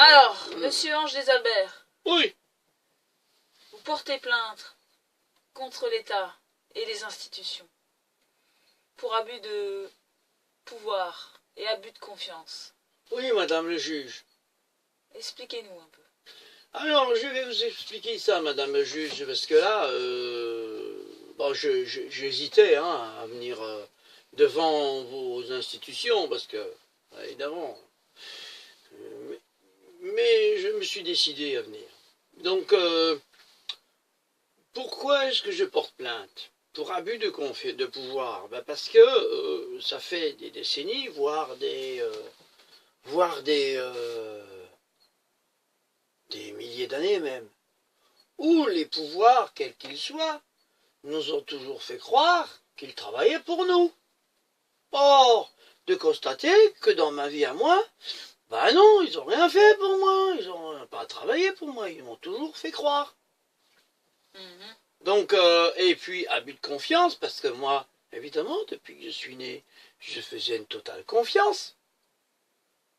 Alors, monsieur Ange des Albert, Oui. vous portez plainte contre l'État et les institutions pour abus de pouvoir et abus de confiance. Oui, madame le juge. Expliquez-nous un peu. Alors, je vais vous expliquer ça, madame le juge, parce que là, bon, j'hésitais hein, à venir devant vos institutions, parce que, évidemment, mais je me suis décidé à venir. Donc, pourquoi est-ce que je porte plainte? Pour abus de pouvoir? Ben parce que ça fait des décennies, voire des milliers d'années même, où les pouvoirs, quels qu'ils soient, nous ont toujours fait croire qu'ils travaillaient pour nous. Or, de constater que dans ma vie à moi, ben non, ils n'ont rien fait pour moi, ils n'ont pas travaillé pour moi, ils m'ont toujours fait croire. Donc, et puis, abus de confiance, parce que moi, évidemment, depuis que je suis né, je faisais une totale confiance.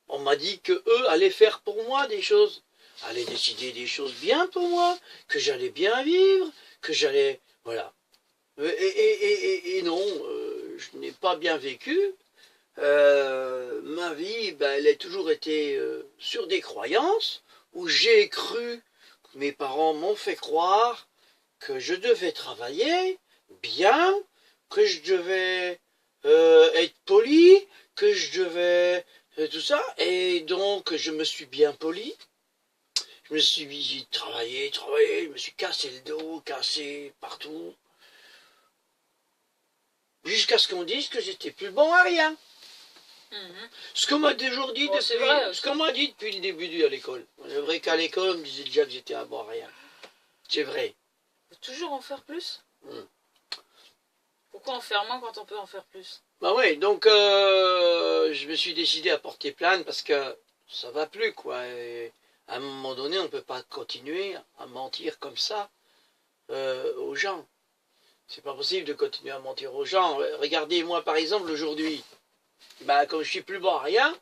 On m'a dit que eux allaient faire pour moi des choses, allaient décider des choses bien pour moi, que j'allais bien vivre, que j'allais... Voilà. Et non, je n'ai pas bien vécu. Ma vie, ben, elle a toujours été sur des croyances, où j'ai cru, mes parents m'ont fait croire que je devais travailler bien, que je devais être poli, que je devais tout ça, et donc je me suis bien poli. J'ai travaillé, je me suis cassé le dos, cassé partout, jusqu'à ce qu'on dise que j'étais plus bon à rien. Ce qu'on m'a toujours dit, ce qu'on m'a dit depuis le début à l'école. C'est vrai qu'à l'école, on me disait déjà que j'étais un bon à rien. C'est vrai. Faut toujours en faire plus. Pourquoi en faire moins quand on peut en faire plus? Bah oui, donc je me suis décidé à porter plainte parce que ça va plus, quoi. Et à un moment donné, on ne peut pas continuer à mentir comme ça aux gens. C'est pas possible de continuer à mentir aux gens. Regardez, moi, par exemple, aujourd'hui, bah, comme je suis plus bon à rien,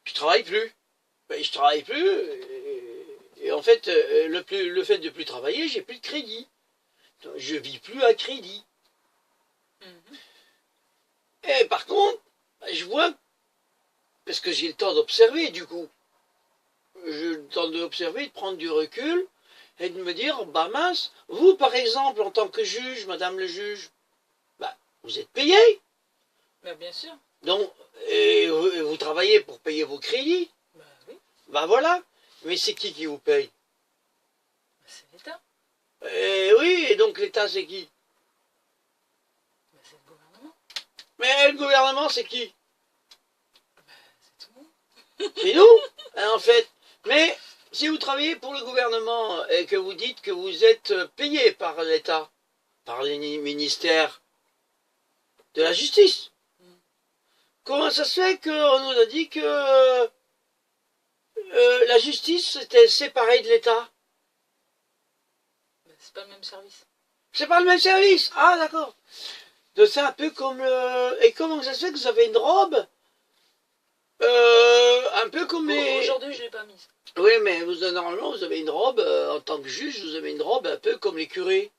je travaille plus. Ben, je travaille plus, et en fait, le fait de plus travailler, j'ai plus de crédit. Donc, je vis plus à crédit. Et par contre, je vois, parce que j'ai le temps d'observer du coup, j'ai le temps d'observer, de prendre du recul, et de me dire, bah mince, vous par exemple, en tant que juge, madame le juge, bah, vous êtes payé. Bah, bien sûr. Donc, et vous travaillez pour payer vos crédits. Bah oui. Bah voilà. Mais c'est qui vous paye? Bah, c'est l'État. Oui, et donc l'État c'est qui? Bah, c'est le gouvernement. Mais le gouvernement c'est qui? Bah, c'est tout le monde. C'est nous, hein, en fait. Mais si vous travaillez pour le gouvernement et que vous dites que vous êtes payé par l'État, par les ministères de la justice, comment ça se fait qu'on nous a dit que la justice était séparée de l'État? Bah, c'est pas le même service. C'est pas le même service. Ah d'accord. Donc c'est un peu comme et comment ça se fait que vous avez une robe un peu comme les... Aujourd'hui, je l'ai pas mise. Oui, mais normalement, vous avez une robe, en tant que juge, vous avez une robe un peu comme les curés.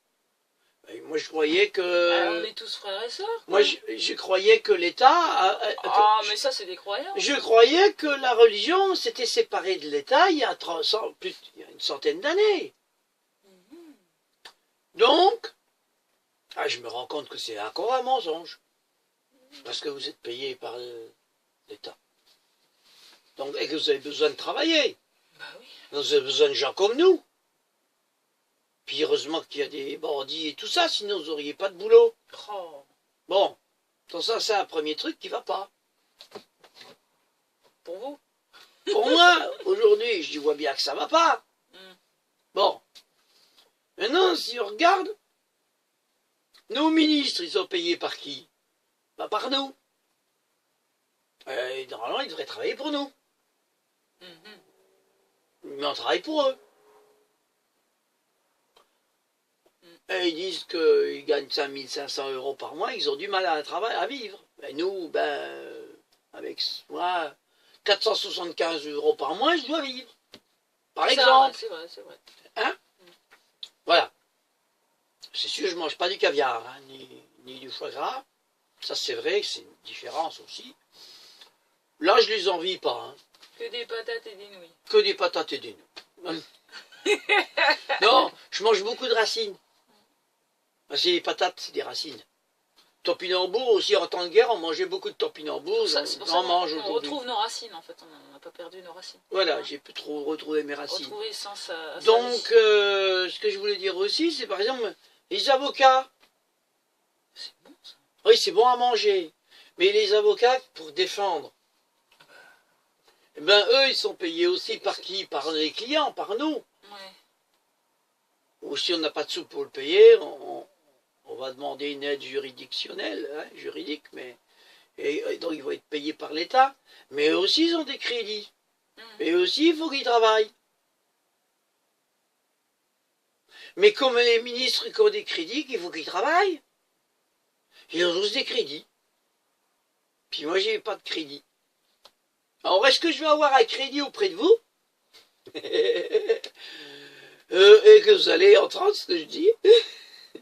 Et moi, je croyais que... on est tous frères et sœurs. Moi, je croyais que l'État... mais ça, c'est des croyances. Je croyais que la religion s'était séparée de l'État il y a une centaine d'années. Donc, je me rends compte que c'est encore un mensonge. Parce que vous êtes payé par l'État. Donc, et que vous avez besoin de travailler. Bah oui. Donc, vous avez besoin de gens comme nous. Puis heureusement qu'il y a des bandits et tout ça, sinon vous n'auriez pas de boulot. Oh. Bon, donc ça c'est un premier truc qui va pas. Pour vous? Pour moi, aujourd'hui, je vois bien que ça va pas. Bon. Maintenant, si on regarde, nos ministres, ils sont payés par qui? Bah par nous. Normalement, ils devraient travailler pour nous. Mais on travaille pour eux. Et ils disent qu'ils gagnent 5500 € par mois, ils ont du mal à vivre. Et nous, ben, avec moi, 475 € par mois, je dois vivre. Par Ça, exemple. ouais, c'est vrai, c'est vrai. Voilà. C'est sûr, je ne mange pas du caviar, hein, ni du foie gras. Ça, c'est vrai, c'est une différence aussi. Là, je les envie pas. Hein. Que des patates et des nouilles. Que des patates et des nouilles. Non, je mange beaucoup de racines. Parce que les patates, c'est des racines. Topinambour, aussi en temps de guerre, on mangeait beaucoup de topinambour. C'est pour ça On mange qu'on aujourd'hui. retrouve nos racines, en fait. On n'a pas perdu nos racines. Voilà, Hein? j'ai pu retrouver mes racines. Retrouver sans sa... Donc, ce que je voulais dire aussi, c'est par exemple, les avocats. C'est bon, ça. Oui, c'est bon à manger. Mais les avocats, pour défendre, eh ben, eux, ils sont payés aussi par qui? Par les clients, par nous. Ouais. Ou si on n'a pas de sous pour le payer, on va demander une aide juridictionnelle, hein, juridique, mais et donc ils vont être payés par l'État. Mais eux aussi, ils ont des crédits. Et eux aussi, il faut qu'ils travaillent. Mais comme les ministres qui ont des crédits, il faut qu'ils travaillent. Ils ont tous des crédits. Puis moi, j'ai pas de crédit. Alors, est-ce que je vais avoir un crédit auprès de vous et que vous allez entendre ce que je dis?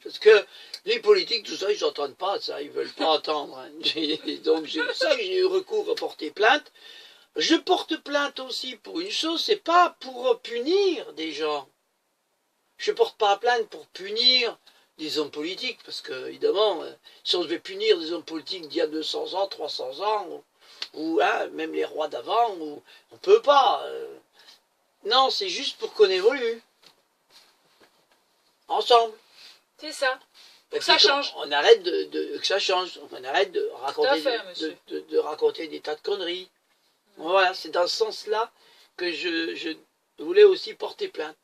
Parce que les politiques, tout ça, ils n'entendent pas ça, ils veulent pas entendre. Hein. Donc, c'est pour ça que j'ai eu recours à porter plainte. Je porte plainte aussi pour une chose, c'est pas pour punir des gens. Je porte pas plainte pour punir des hommes politiques, parce que, évidemment, si on devait punir des hommes politiques d'il y a 200 ans, 300 ans, ou hein, même les rois d'avant, on peut pas. Non, c'est juste pour qu'on évolue. Ensemble. C'est ça. Et que ça change. On arrête que ça change. On arrête de raconter, fait, raconter des tas de conneries. Voilà, c'est dans ce sens-là que je voulais aussi porter plainte.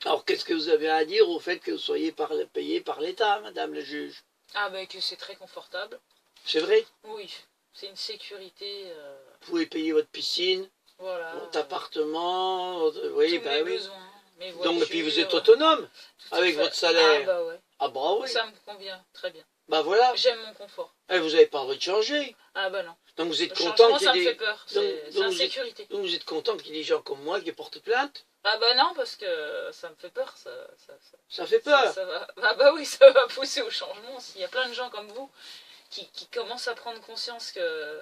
Alors, qu'est-ce que vous avez à dire au fait que vous soyez payé par l'État, madame le juge? Ah ben que c'est très confortable. C'est vrai? Oui, c'est une sécurité. Vous pouvez payer votre piscine, voilà, votre appartement, oui, tous ben mes oui. besoins, mes Donc, voitures, et puis vous êtes autonome avec fait. votre salaire. Ah bah ouais. Ah bah oui. Ça me convient très bien. Bah voilà. J'aime mon confort. Et vous n'avez pas envie de changer. Ah bah non. Donc vous êtes Le content changement, qu'il y ça ait me des... fait peur. Donc, C'est insécurité. donc vous êtes content qu'il y ait des gens comme moi qui portent plainte? Ah bah non, parce que ça me fait peur. Ça fait peur. Ça va... Ah bah oui, ça va pousser au changement. S'il y a plein de gens comme vous qui commencent à prendre conscience que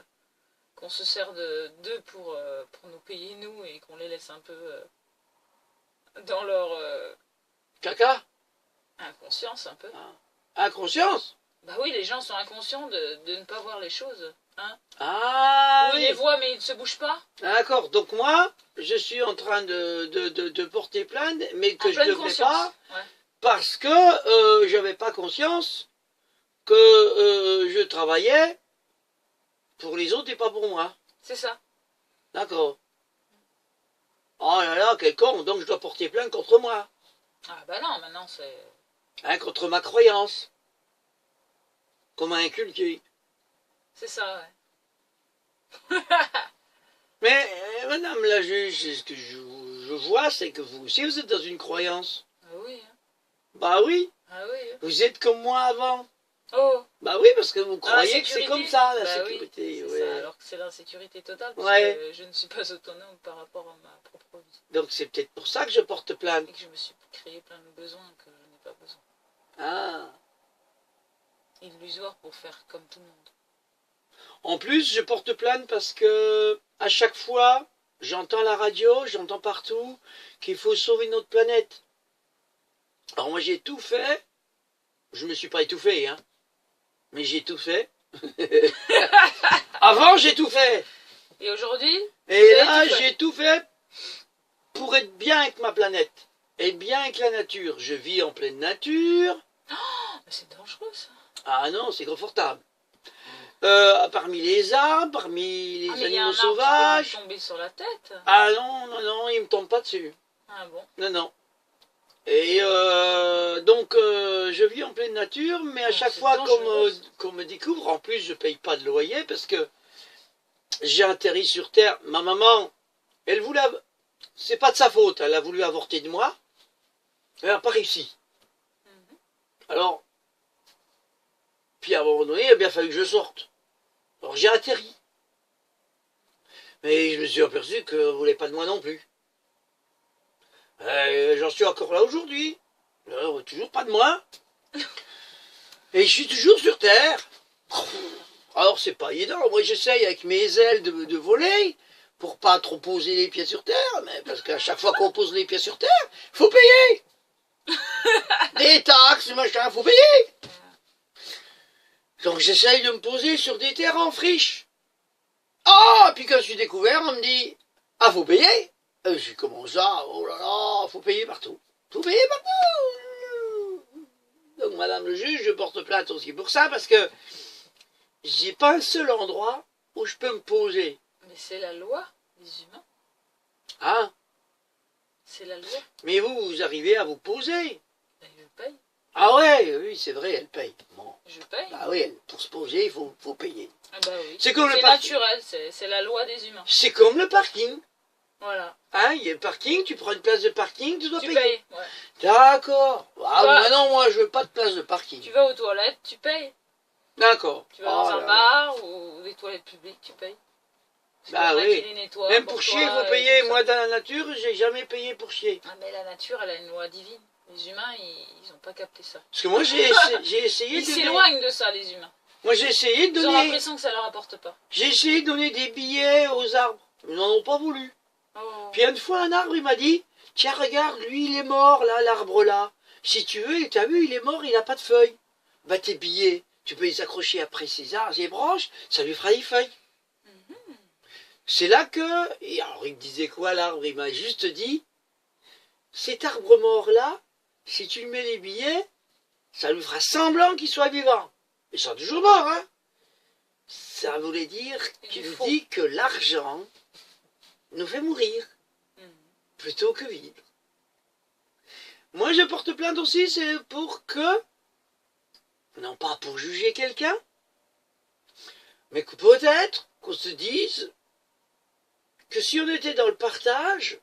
qu'on se sert d'eux pour nous payer, nous, et qu'on les laisse un peu dans leur Caca? inconscience, un peu. Inconscience? Bah oui, les gens sont inconscients de ne pas voir les choses. Hein, Ah oui, ils les voient, mais ils ne se bougent pas. D'accord, donc moi, je suis en train de porter plainte, mais que je ne devrais pas, ouais. parce que je n'avais pas conscience que je travaillais pour les autres et pas pour moi. C'est ça. D'accord. Oh là là, quel con, donc je dois porter plainte contre moi. Ah bah non, maintenant c'est... Hein, contre ma croyance. Qu'on m'a inculqué. C'est ça, ouais. Mais, madame la juge, ce que je vois, c'est que vous aussi, vous êtes dans une croyance. Ah oui. Hein. Bah oui. Ah oui. Hein. Vous êtes comme moi avant. Oh. Bah oui, parce que vous croyez que c'est comme ça, la sécurité. Oui, ouais. ça, alors que c'est l'insécurité totale, parce que je ne suis pas autonome par rapport à ma propre vie. Donc c'est peut-être pour ça que je porte plainte. Et que je me suis créé plein de besoins que je n'ai pas besoin. Ah. Illusoire pour faire comme tout le monde. En plus, je porte plainte parce que à chaque fois, j'entends la radio, j'entends partout qu'il faut sauver notre planète. Alors moi j'ai tout fait. Je ne me suis pas étouffé, hein. Mais j'ai tout fait. Avant, j'ai tout fait. Et aujourd'hui? Et là, j'ai tout fait pour être bien avec ma planète. Et bien avec la nature. Je vis en pleine nature. Oh, mais c'est dangereux, ça. Ah non, c'est confortable. Parmi les arbres, parmi les animaux sauvages. Qui peut me tomber sur la tête. Ah non, non, non, il ne me tombe pas dessus. Ah bon? Non, non. Et donc, je vis en pleine nature, mais à chaque fois qu'on me découvre, en plus, je ne paye pas de loyer parce que j'ai atterri sur Terre. Ma maman, elle voulait... C'est pas de sa faute, elle a voulu avorter de moi. Elle n'a pas réussi. Alors, puis à un moment donné, il a bien fallu que je sorte. Alors j'ai atterri. Mais je me suis aperçu que vous voulez pas de moi non plus. J'en suis encore là aujourd'hui. Toujours pas de moi. Et je suis toujours sur Terre. Alors c'est pas évident. Moi j'essaye avec mes ailes de voler pour pas trop poser les pieds sur Terre. Mais parce qu'à chaque fois qu'on pose les pieds sur Terre, faut payer. Des taxes, machin, faut payer. Donc j'essaye de me poser sur des terres en friche. Ah, puis quand je suis découvert, on me dit, ah, faut payer. Je dis, comment ça? Oh là là, faut payer partout. Faut payer partout. Donc madame le juge, je porte plainte aussi pour ça, parce que j'ai pas un seul endroit où je peux me poser. Mais c'est la loi des humains. Hein? C'est la loi. Mais vous arrivez à vous poser. Ben, je paye. Ah ouais, oui, c'est vrai, elle paye. Bon. Je paye. Bah oui, pour se poser, il faut payer. Ah bah oui. C'est comme le naturel, c'est la loi des humains. C'est comme le parking. Voilà. Hein, il y a le parking, tu prends une place de parking, tu dois payer. Payes, ouais. D'accord. Ah, Bah, maintenant, moi, je veux pas de place de parking. Tu vas aux toilettes, tu payes. D'accord. Tu vas dans un bar ou des toilettes publiques, tu payes. Bah oui. Nettoient même pour chier, il faut payer. Moi, dans la nature, j'ai jamais payé pour chier. Ah, mais la nature, elle a une loi divine. Les humains, ils n'ont pas capté ça. Parce que moi, j'ai essayé Ils s'éloignent de ça, les humains. Moi, j'ai essayé de Ils ont donner... l'impression que ça leur apporte pas. J'ai essayé de donner des billets aux arbres. Ils n'en ont pas voulu. Oh. Puis une fois, un arbre, il m'a dit, tiens, regarde, lui, il est mort, là, l'arbre là. Si tu veux, t'as vu, il est mort, il n'a pas de feuilles. Bah, tes billets, tu peux les accrocher après ses arbres, ses branches, ça lui fera des feuilles. C'est là que... Et alors, il me disait quoi, l'arbre? Il m'a juste dit, cet arbre mort-là, si tu lui mets les billets, ça lui fera semblant qu'il soit vivant. Il sera toujours mort, hein. Ça voulait dire qu'il nous dit que l'argent nous fait mourir, plutôt que vivre. Moi, je porte plainte aussi, c'est pour que, non pas pour juger quelqu'un, mais que peut-être qu'on se dise que si on était dans le partage,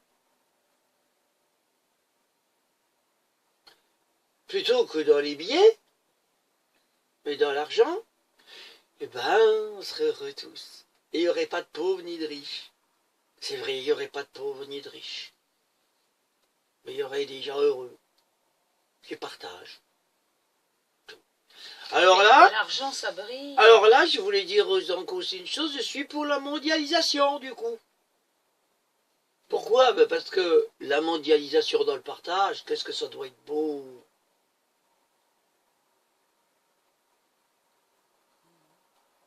plutôt que dans les billets, mais dans l'argent, eh ben, on serait heureux tous. Et il n'y aurait pas de pauvres ni de riches. C'est vrai, il n'y aurait pas de pauvres ni de riches. Mais il y aurait des gens heureux qui partagent. Tout. Alors là, l'argent, ça brille. Alors là, je voulais dire encore aussi une chose, je suis pour la mondialisation du coup. Pourquoi? Ben parce que la mondialisation dans le partage, qu'est-ce que ça doit être beau.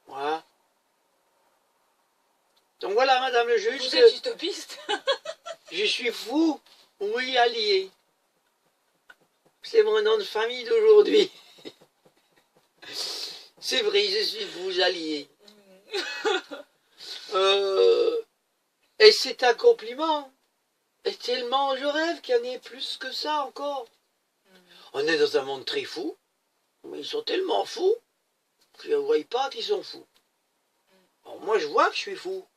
Voilà. Donc voilà, madame le juge, vous êtes utopiste. je suis fou, oui, allié. C'est mon nom de famille d'aujourd'hui. C'est vrai, je suis fou, allié. Et c'est un compliment. Et tellement je rêve qu'il y en ait plus que ça encore. On est dans un monde très fou, mais ils sont tellement fous que je ne vois pas qu'ils sont fous. Alors moi, je vois que je suis fou.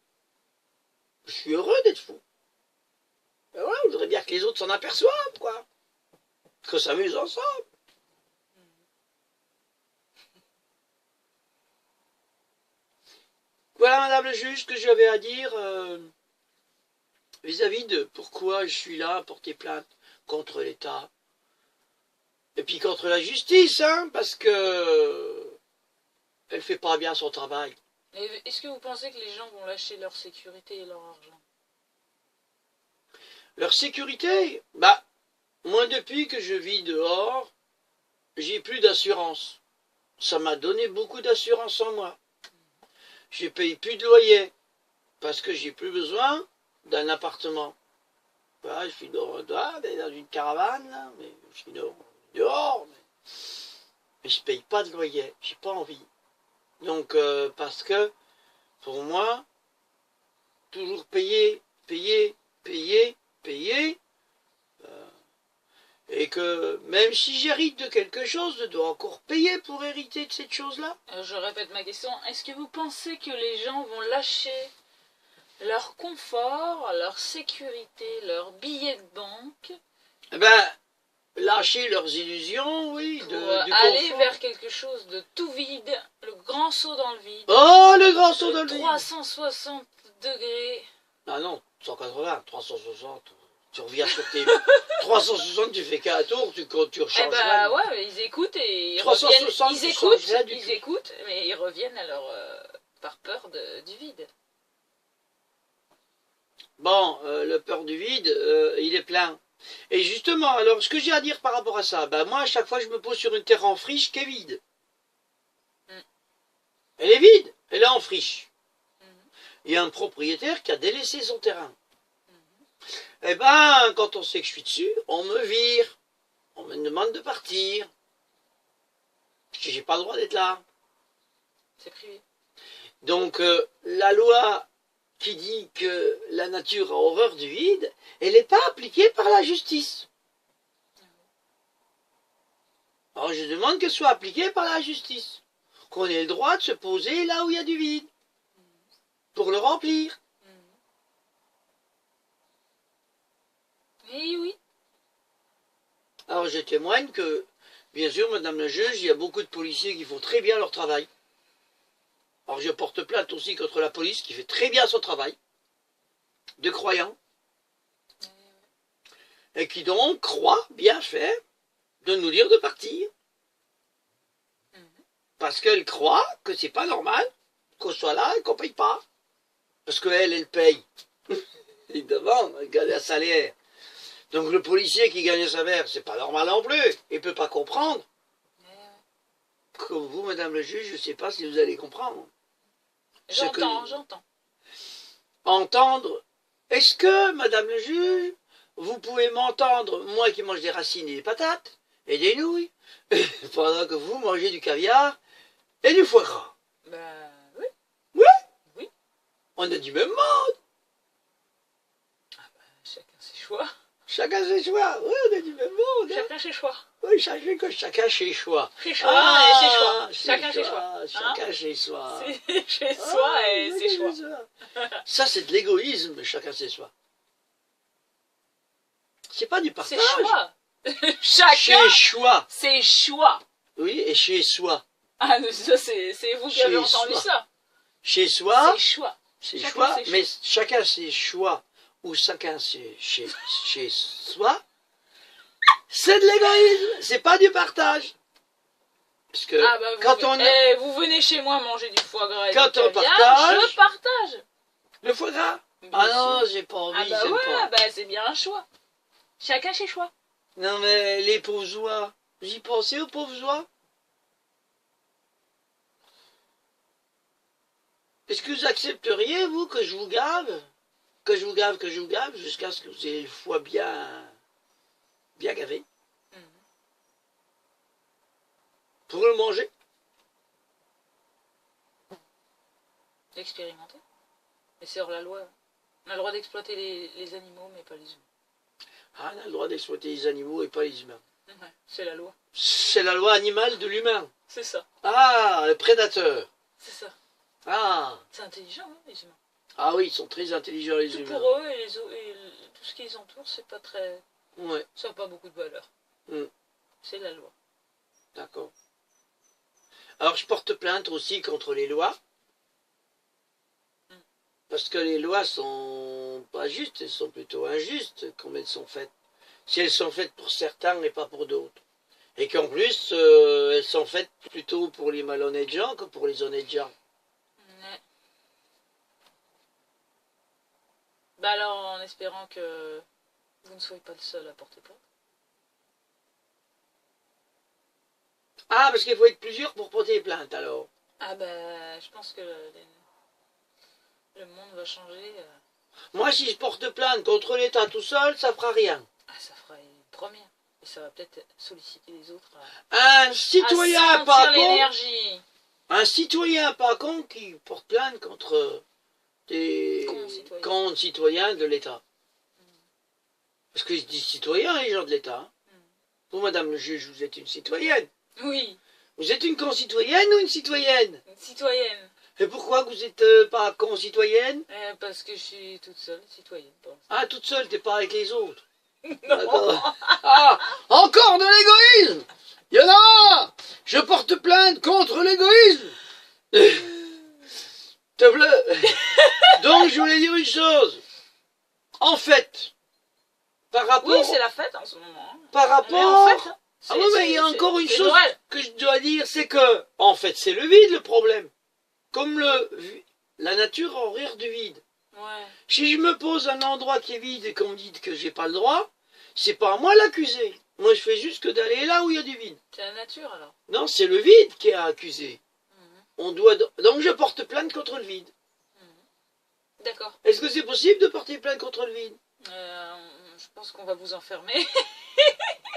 Je suis heureux d'être fou. Mais voilà, je voudrais bien que les autres s'en aperçoivent, quoi. Qu'on s'amuse ensemble. Voilà, madame le juge, ce que j'avais à dire vis-à-vis de pourquoi je suis là à porter plainte contre l'État. Et puis contre la justice, hein, parce que elle fait pas bien son travail. Est-ce que vous pensez que les gens vont lâcher leur sécurité et leur argent? Leur sécurité? Bah, moi depuis que je vis dehors, j'ai plus d'assurance. Ça m'a donné beaucoup d'assurance en moi. Je paye plus de loyer, parce que j'ai plus besoin d'un appartement. Voilà, je suis dans une caravane, là, mais je suis dehors, mais je paye pas de loyer, j'ai pas envie. Donc, parce que, pour moi, toujours payer, et que même si j'hérite de quelque chose, je dois encore payer pour hériter de cette chose-là. Je répète ma question, est-ce que vous pensez que les gens vont lâcher leur confort, leur sécurité, leur billet de banque? Eh ben, lâcher leurs illusions, oui, pour aller vers quelque chose de tout vide, le grand saut dans le vide. Oh, le grand saut dans le vide. 360 degrés. Ah non, 180, 360. Tu reviens sur tes 360, tu fais qu'un tour, tu Eh rechanges bah rien. ouais, mais ils écoutent et ils 360, reviennent. tu changes rien du Ils tout. écoutent, mais ils reviennent à leur par peur du vide. Bon, le peur du vide, il est plein. Et justement, alors, ce que j'ai à dire par rapport à ça, ben moi, à chaque fois, je me pose sur une terre en friche qui est vide. Mm. Elle est vide, elle est en friche. Mhm. Il y a un propriétaire qui a délaissé son terrain. Mhm. Eh ben, quand on sait que je suis dessus, on me vire. On me demande de partir. Parce que j'ai pas le droit d'être là. C'est privé. Donc, la loi qui dit que la nature a horreur du vide, elle n'est pas appliquée par la justice. Alors je demande qu'elle soit appliquée par la justice. Qu'on ait le droit de se poser là où il y a du vide. Pour le remplir. Oui, oui. Alors je témoigne que, bien sûr, madame la juge, il y a beaucoup de policiers qui font très bien leur travail. Alors je porte plainte aussi contre la police qui fait très bien son travail. De croyants. Et qui donc croient bien fait de nous dire de partir. Parce qu'elle croit que c'est pas normal qu'on soit là et qu'on paye pas. Parce qu'elle, elle paye. Évidemment, elle gagne un salaire. Donc le policier qui gagne un salaire, c'est pas normal non plus. Il peut pas comprendre. Comme vous, madame le juge, je sais pas si vous allez comprendre. J'entends. Entendre. Est-ce que, madame le juge, vous pouvez m'entendre, moi qui mange des racines et des patates, et des nouilles, pendant que vous mangez du caviar et du foie gras? Bah oui. Oui. Oui. On a du même monde. Ah bah, chacun ses choix. Chacun ses choix. Oui, on a du même monde. Chacun ses choix. Oui, chacun ses choix. Ses choix et ses choix. Chacun ses choix. Chacun chez soi. C'est chez soi et ses choix. Ça, c'est de l'égoïsme, chacun ses choix. C'est pas du partage. C'est choix. Chacun Chez choix. ses choix. Oui, et chez soi. Ah, ça, c'est vous qui avez Chez entendu soi. ça. Chez soi, C'est choix. c'est Chacun choix, ses mais chacun ses choix, ou chacun ses chez soi, c'est de l'égoïsme, c'est pas du partage. Parce que Ah bah quand on vous venez chez moi manger du foie gras et Quand du on caviar, partage- je partage. le foie gras. Bien Ah sûr. non, j'ai pas envie, Ah bah j'aime voilà, pas. bah c'est bien un choix. Chacun ses choix. Non mais les pauvres oies, vous y pensez aux pauvres oies? Est-ce que vous accepteriez, vous, que je vous gave? Que je vous gave, jusqu'à ce que vous ayez le foie bien gavé? Pour le manger? Expérimenter. Mais c'est hors la loi. On a le droit d'exploiter les animaux, mais pas les humains. Ah, on a le droit d'exploiter les animaux et pas les humains. Ouais, c'est la loi. C'est la loi animale de l'humain. C'est ça. Ah, le prédateur. C'est ça. Ah. C'est intelligent, hein, les humains. Ah oui, ils sont très intelligents, les Tout humains. pour eux et tout ce qui les entoure, c'est pas très. Ouais, Ça n'a pas beaucoup de valeur. Mm. C'est la loi. d'accord. Alors, je porte plainte aussi contre les lois. Parce que les lois sont pas justes, elles sont plutôt injustes, comme elles sont faites. Si elles sont faites pour certains et pas pour d'autres. Et qu'en plus, elles sont faites plutôt pour les malhonnêtes gens que pour les honnêtes gens. Ouais. Bah alors, en espérant que vous ne soyez pas le seul à porter plainte. Ah, parce qu'il faut être plusieurs pour porter plainte, alors. Ah bah, je pense que le monde va changer. Moi, si je porte plainte contre l'État tout seul, ça fera rien. Ah, ça fera une première. Et ça va peut-être solliciter les autres Un citoyen à pas sentir con, l'énergie. un citoyen pas con qui porte plainte contre des Concitoyens. concitoyens de l'État. Parce que je dis citoyens, les gens de l'État. Hein. Vous, madame le juge, vous êtes une citoyenne. Oui, Vous êtes une concitoyenne ou une citoyenne? une citoyenne. Et pourquoi vous n'êtes pas concitoyenne? Parce que je suis toute seule, citoyenne. Pour l'instant. Ah, toute seule, t'es pas avec les autres. Non. D'accord. Ah, encore de l'égoïsme! Il y en a marre! Je porte plainte contre l'égoïsme! Te bleu. Donc, je voulais une chose. En fait, par rapport... Oui, c'est la fête en ce moment. Hein. Par Mais en rapport... fait, hein, Ah oui, mais il y a encore une chose Noël. que je dois dire, c'est que, en fait, c'est le vide le problème. Comme la nature a horreur du vide. Ouais. Si je me pose un endroit qui est vide et qu'on me dit que j'ai pas le droit, c'est pas à moi l'accuser. Moi, je fais juste que d'aller là où il y a du vide. C'est la nature alors. Non, c'est le vide qui est à accuser. Mhm. On doit donc je porte plainte contre le vide. D'accord. Est-ce que c'est possible de porter plainte contre le vide? Je pense qu'on va vous enfermer.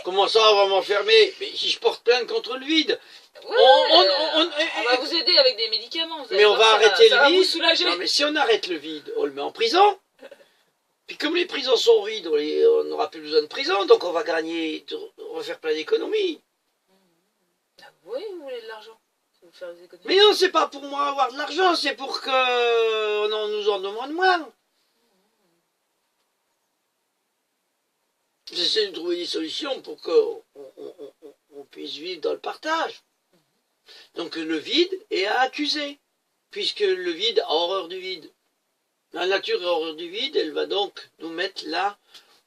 Comment ça, on va m'enfermer? Mais si je porte plainte contre le vide, Ouais, on va vous aider avec des médicaments. Vous allez mais on voir, va arrêter ça le va vous vide. soulager. Non, mais si on arrête le vide, on le met en prison. Puis comme les prisons sont vides, on n'aura plus besoin de prison, donc on va gagner, on va faire plein d'économies. Ah, oui, vous voulez de l'argent. Vous faire des économies. Mais non, c'est pas pour moi avoir de l'argent, c'est pour que nous en demande moins. J'essaie de trouver des solutions pour qu'on on puisse vivre dans le partage. Donc le vide est à accuser, puisque le vide a horreur du vide. La nature a horreur du vide, elle va donc nous mettre là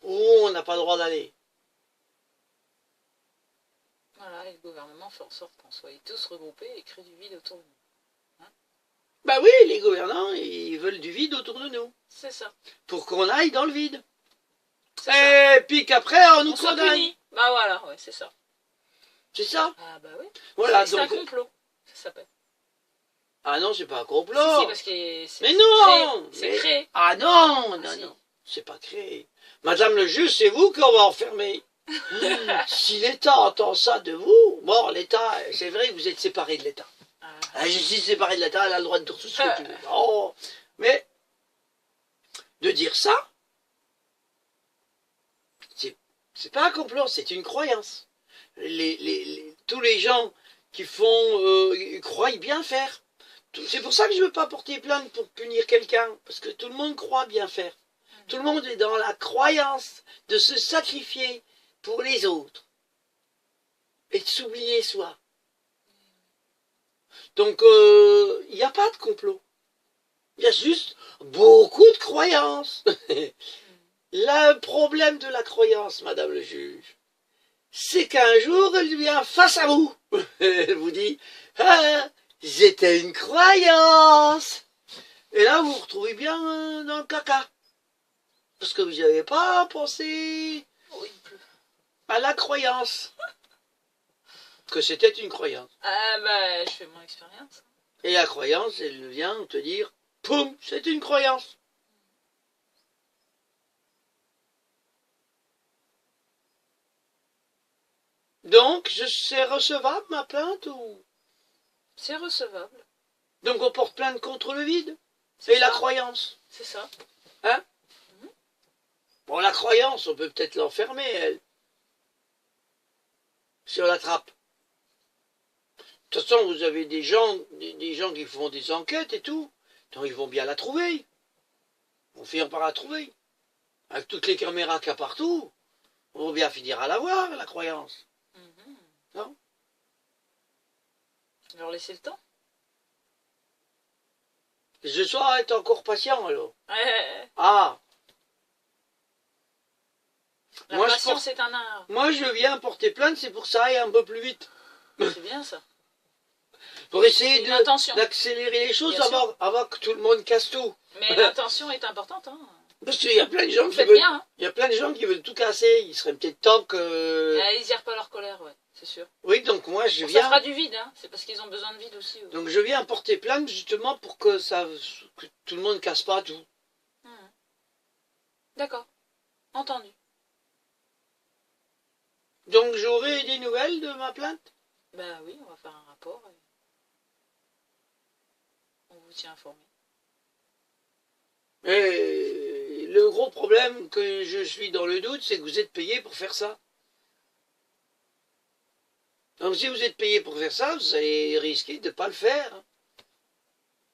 où on n'a pas le droit d'aller. Voilà, et le gouvernement fait en sorte qu'on soit tous regroupés et crée du vide autour de nous. Hein? Bah oui, les gouvernants, ils veulent du vide autour de nous. C'est ça. Pour qu'on aille dans le vide. Ça. Et puis qu'après, on nous soit condamne. puni. Bah voilà, ouais, c'est ça. C'est ça. Ah bah oui. Voilà, C'est donc... un complot, ça s'appelle. Ah non, c'est pas un complot. Si, parce que mais non. C'est créé. Ah non, non, si. non. C'est pas créé. Madame le juge, c'est vous qu'on va enfermer. Si l'État entend ça de vous, bon, l'État, c'est vrai que vous êtes séparé de l'État. Ah. La justice séparée de l'État, elle a le droit de tout ce que tu veux. Oh, mais de dire ça, c'est pas un complot, c'est une croyance. Tous les gens qui font croient bien faire. C'est pour ça que je ne veux pas porter plainte pour punir quelqu'un, parce que tout le monde croit bien faire. Tout le monde est dans la croyance de se sacrifier pour les autres et de s'oublier soi. Donc, il n'y a pas de complot. Il y a juste beaucoup de croyances. Le problème de la croyance, madame le juge, c'est qu'un jour, elle vient face à vous. Elle vous dit, ah, c'était une croyance. Et là, vous vous retrouvez bien dans le caca. Parce que vous n'y avez pas pensé à la croyance. Que c'était une croyance. Ah bah, je fais mon expérience. Et la croyance, elle vient te dire, poum, c'est une croyance. Donc, c'est recevable ma plainte ou... C'est recevable. Donc on porte plainte contre le vide et la croyance. C'est ça. Hein? Bon, la croyance, on peut peut-être l'enfermer, elle. Si on l'attrape. De toute façon, vous avez des gens qui font des enquêtes et tout. Donc ils vont bien la trouver. Ils vont finir par la trouver. Avec toutes les caméras qu'il y a partout, on va bien finir à la voir, la croyance. Non? Leur laisser le temps. Ce soir, être encore patient, alors. Ouais. Ah! La patience, c'est un art. Moi, je viens porter plainte, c'est pour que ça aille un peu plus vite. C'est bien ça. Pour essayer d'accélérer les choses avant que tout le monde casse tout. Mais l'intention est importante. Hein. Parce qu'il y a plein de gens il y a plein de gens qui veulent tout casser. Il serait peut-être temps que... Ils gèrent pas leur colère, ouais, c'est sûr. Oui, donc moi je viens... Ça fera du vide, hein. C'est parce qu'ils ont besoin de vide aussi. Ouais. Donc je viens porter plainte justement pour que tout le monde casse pas tout. D'accord. Entendu. Donc j'aurai des nouvelles de ma plainte? Ben oui, on va faire un rapport. Et... on vous tient informé. Et le gros problème que je suis dans le doute, c'est que vous êtes payé pour faire ça. Donc si vous êtes payé pour faire ça, vous allez risquer de ne pas le faire.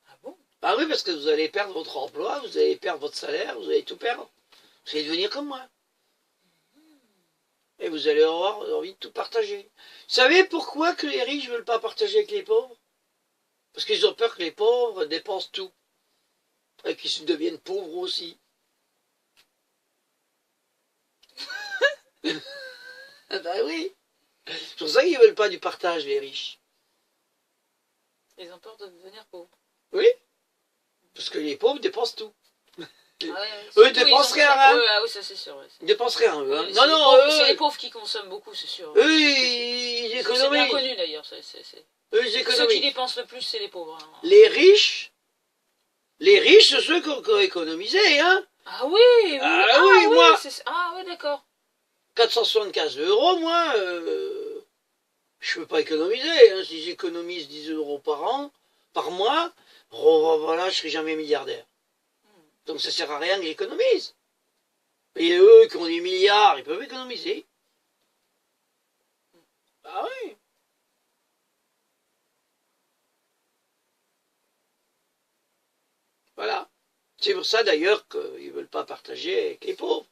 Ah bon? Ah oui, parce que vous allez perdre votre emploi, vous allez perdre votre salaire, vous allez tout perdre. Vous allez devenir comme moi. Et vous allez avoir envie de tout partager. Vous savez pourquoi que les riches ne veulent pas partager avec les pauvres? Parce qu'ils ont peur que les pauvres dépensent tout. et qui deviennent pauvres aussi. Ah ben oui. C'est pour ça qu'ils veulent pas du partage, les riches. Ils ont peur de devenir pauvres. Oui. Parce que les pauvres dépensent tout. Ah ouais, Eux, ils dépensent rien, hein. Ah oui, ça c'est sûr. Ouais. Ils dépensent rien, eux. Hein. Oui, Non, non, c'est les eux, pauvres qui consomment beaucoup, c'est sûr. eux, ils C'est bien économisent. connu d'ailleurs. Eux, ils Ceux qui économisent. dépensent le plus, c'est les pauvres. Hein. Les riches, c'est ceux qui ont économisé, hein. Ah oui, oui. Ah oui, moi. Ah oui, d'accord. 475 €, moi, je peux pas économiser. Hein. Si j'économise 10 € par an, par mois, oh, voilà, je serai jamais milliardaire. Donc ça sert à rien que j'économise. Et eux qui ont des milliards, ils peuvent économiser. Ah oui. Voilà. C'est pour ça d'ailleurs qu'ils ne veulent pas partager avec les pauvres.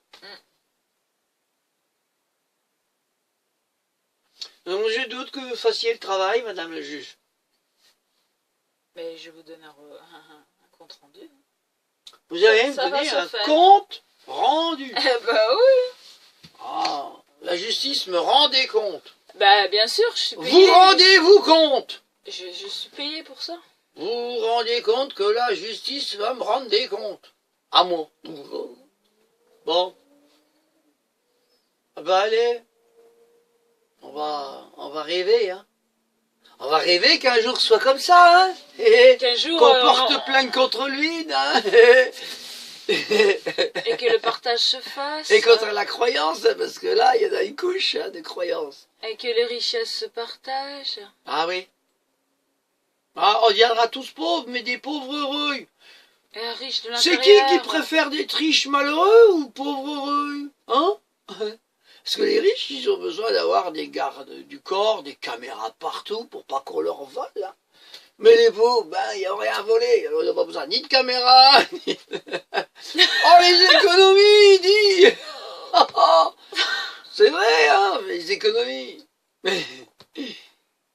Donc je doute que vous fassiez le travail, madame le juge. Mais je vous donne un compte rendu. Vous allez me donner un compte rendu. Bah oui. Ah, la justice me rend des comptes. Bah bien sûr, je suis payé. Vous rendez-vous compte? Je suis payé pour ça. Vous vous rendez compte que la justice va me rendre des comptes? À moi. Bon. Ah bah allez. On va rêver, hein. On va rêver qu'un jour soit comme ça, hein. Qu'un jour qu'on porte plainte contre lui, hein. Et que le partage se fasse. Et contre la croyance, parce que là, il y en a une couche hein, de croyance. Et que les richesses se partagent. Ah oui. Ah, on deviendra tous pauvres, mais des pauvres heureux. Et un riche de C'est l'intérieur. qui préfère d'être riche malheureux ou pauvre heureux? Hein? Parce que les riches, ils ont besoin d'avoir des gardes du corps, des caméras partout pour pas qu'on leur vole. Hein. Mais les pauvres, ben, il n'y a rien à voler. On n'a pas besoin ni de caméra, ni... Oh, les économies, dit. C'est vrai, hein, les économies.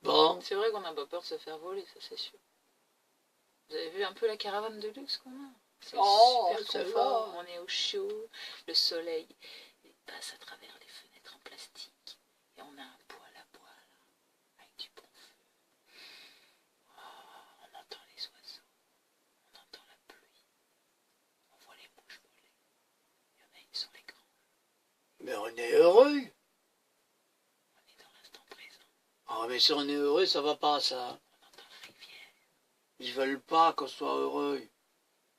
Bon. C'est vrai qu'on n'a pas peur de se faire voler, ça c'est sûr. Vous avez vu un peu la caravane de luxe qu'on a? C'est super confort, on est au chaud, le soleil il passe à travers les fenêtres en plastique et on a un poêle à bois là, avec du bon feu. Oh, on entend les oiseaux, on entend la pluie, on voit les mouches voler. Il y en a une sur l'écran. Mais on est heureux. On est dans l'instant présent. Ah, mais si on est heureux, ça va pas, ça. On entend la rivière. Ils veulent pas qu'on soit heureux.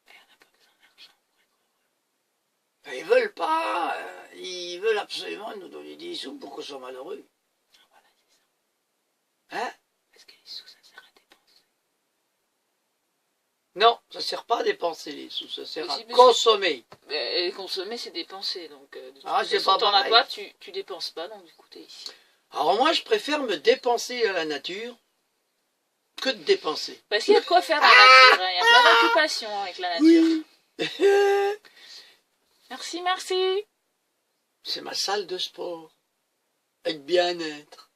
Mais on n'a pas besoin d'argent pour être heureux. Ils veulent pas. Ils veulent absolument nous donner des sous pour qu'on soit malheureux. Ah, voilà, c'est ça. Hein? Parce que les sous, ça sert à dépenser. Non, ça sert pas à dépenser les sous, ça sert à Si, consommer. Et consommer, c'est dépenser. Donc, de Ah, toute c'est façon, pas t'en as pareil. pas, tu dépenses pas, donc du coup, t'es ici. Alors moi, je préfère me dépenser à la nature que de dépenser. Parce qu'il y a de quoi faire dans la nature, hein. Il y a plein d'occupations avec la nature. Oui. Merci, merci. C'est ma salle de sport. Avec bien-être.